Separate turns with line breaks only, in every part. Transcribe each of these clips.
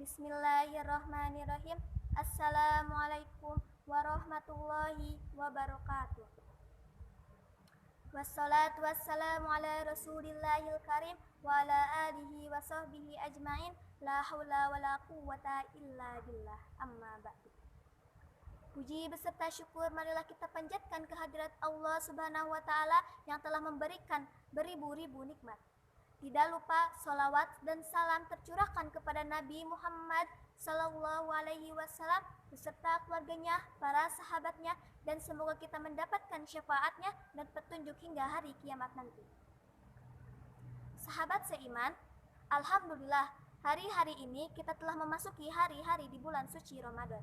Bismillahirrahmanirrahim. Assalamualaikum warahmatullahi wabarakatuh. Wassalatu wassalamu ala rasulillahil karim wa ala alihi wa sahbihi ajmain. La hawla wa la quwwata illa billah. Amma ba'du. Puji beserta syukur marilah kita panjatkan kehadirat Allah Subhanahu wa taala yang telah memberikan beribu-ribu nikmat. Tidak lupa salawat dan salam tercurahkan kepada Nabi Muhammad sallallahu alaihi wasallam beserta keluarganya, para sahabatnya, dan semoga kita mendapatkan syafaatnya dan petunjuk hingga hari kiamat nanti. Sahabat seiman, alhamdulillah hari-hari ini kita telah memasuki hari-hari di bulan suci Ramadan.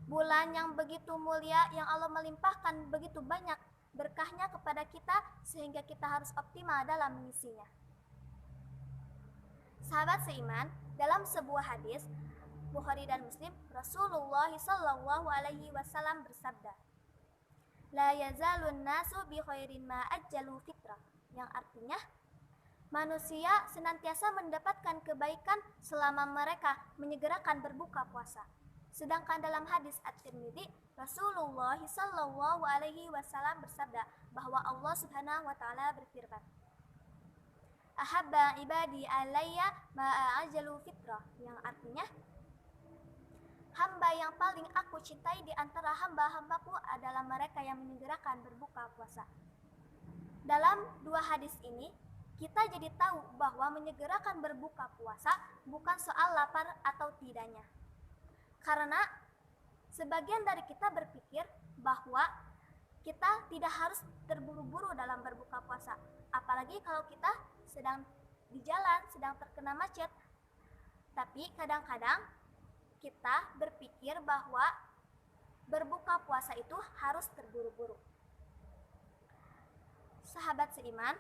Bulan yang begitu mulia yang Allah melimpahkan begitu banyak berkahnya kepada kita sehingga kita harus optimal dalam mengisinya. Sahabat seiman, dalam sebuah hadis Bukhari dan Muslim, Rasulullah sallallahu alaihi wasallam bersabda, "La yazalun nasu bi khairin ma ajjalu fitrah," yang artinya manusia senantiasa mendapatkan kebaikan selama mereka menyegerakan berbuka puasa. Sedangkan dalam hadis At-Tirmidzi, Rasulullah sallallahu alaihi wasallam bersabda bahwa Allah Subhanahu wa taala berfirman, "Ahabba ibadi alayya ma'ajalu fitrah," yang artinya hamba yang paling aku cintai di antara hamba-hambaku adalah mereka yang menyegerakan berbuka puasa. Dalam dua hadis ini kita jadi tahu bahwa menyegerakan berbuka puasa bukan soal lapar atau tidaknya. Karena sebagian dari kita berpikir bahwa kita tidak harus terburu-buru dalam berbuka puasa, apalagi kalau kita sedang di jalan, sedang terkena macet. Tapi kadang-kadang kita berpikir bahwa berbuka puasa itu harus terburu-buru. Sahabat seiman,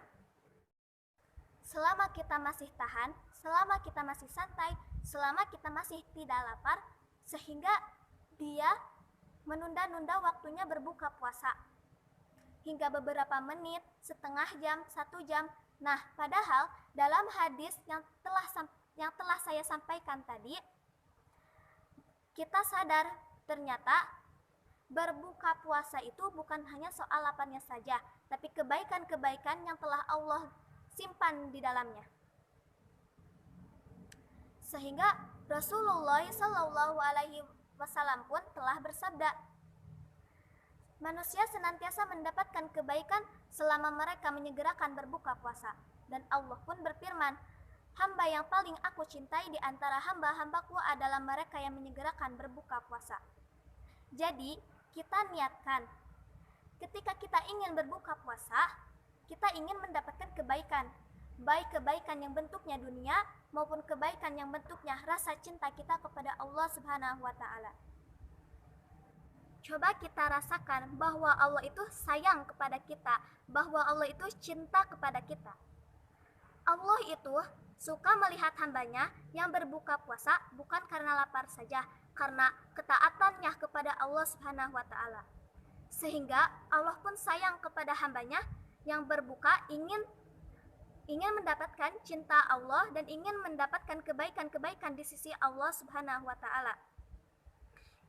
selama kita masih tahan, selama kita masih santai, selama kita masih tidak lapar, sehingga dia menunda-nunda waktunya berbuka puasa hingga beberapa menit, setengah jam, 1 jam. Nah, padahal dalam hadis yang telah saya sampaikan tadi, kita sadar ternyata berbuka puasa itu bukan hanya soal laparnya saja, tapi kebaikan-kebaikan yang telah Allah simpan di dalamnya. Sehingga Rasulullah sallallahu alaihi wasallam pun telah bersabda, manusia senantiasa mendapatkan kebaikan selama mereka menyegerakan berbuka puasa. Dan Allah pun berfirman, hamba yang paling aku cintai di antara hamba-hambaku adalah mereka yang menyegerakan berbuka puasa. Jadi, kita niatkan, ketika kita ingin berbuka puasa, kita ingin mendapatkan kebaikan. Baik kebaikan yang bentuknya dunia, maupun kebaikan yang bentuknya rasa cinta kita kepada Allah Subhanahu wa ta'ala. Coba kita rasakan bahwa Allah itu sayang kepada kita, bahwa Allah itu cinta kepada kita. Allah itu suka melihat hambanya yang berbuka puasa bukan karena lapar saja, karena ketaatannya kepada Allah Subhanahu wa ta'ala. Sehingga Allah pun sayang kepada hambanya yang berbuka, ingin mendapatkan cinta Allah dan ingin mendapatkan kebaikan-kebaikan di sisi Allah Subhanahu wa ta'ala.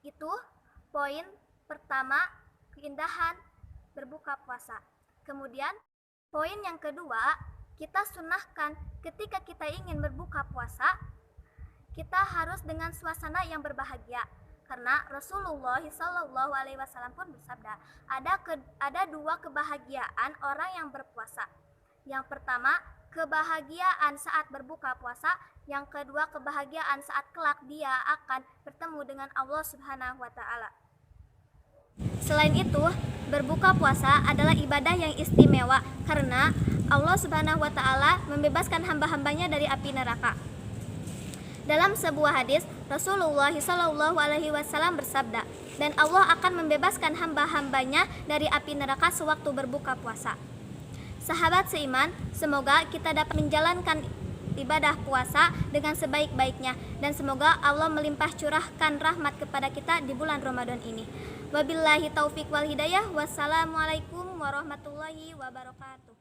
Itu poin pertama, keindahan berbuka puasa. Kemudian poin yang kedua, kita sunahkan ketika kita ingin berbuka puasa, kita harus dengan suasana yang berbahagia. Karena Rasulullah sallallahu alaihi wasallam pun bersabda, ada dua kebahagiaan orang yang berpuasa. Yang pertama, kebahagiaan saat berbuka puasa. Yang kedua, kebahagiaan saat kelak dia akan bertemu dengan Allah Subhanahu wa ta'ala. Selain itu, berbuka puasa adalah ibadah yang istimewa karena Allah Subhanahu wa ta'ala membebaskan hamba-hambanya dari api neraka. Dalam sebuah hadis, Rasulullah sallallahu alaihi wasallam bersabda, dan Allah akan membebaskan hamba-hambanya dari api neraka sewaktu berbuka puasa. Sahabat seiman, semoga kita dapat menjalankan ibadah puasa dengan sebaik-baiknya dan semoga Allah melimpah curahkan rahmat kepada kita di bulan Ramadan ini. Wabillahi taufik wal hidayah. Wassalamualaikum warahmatullahi wabarakatuh.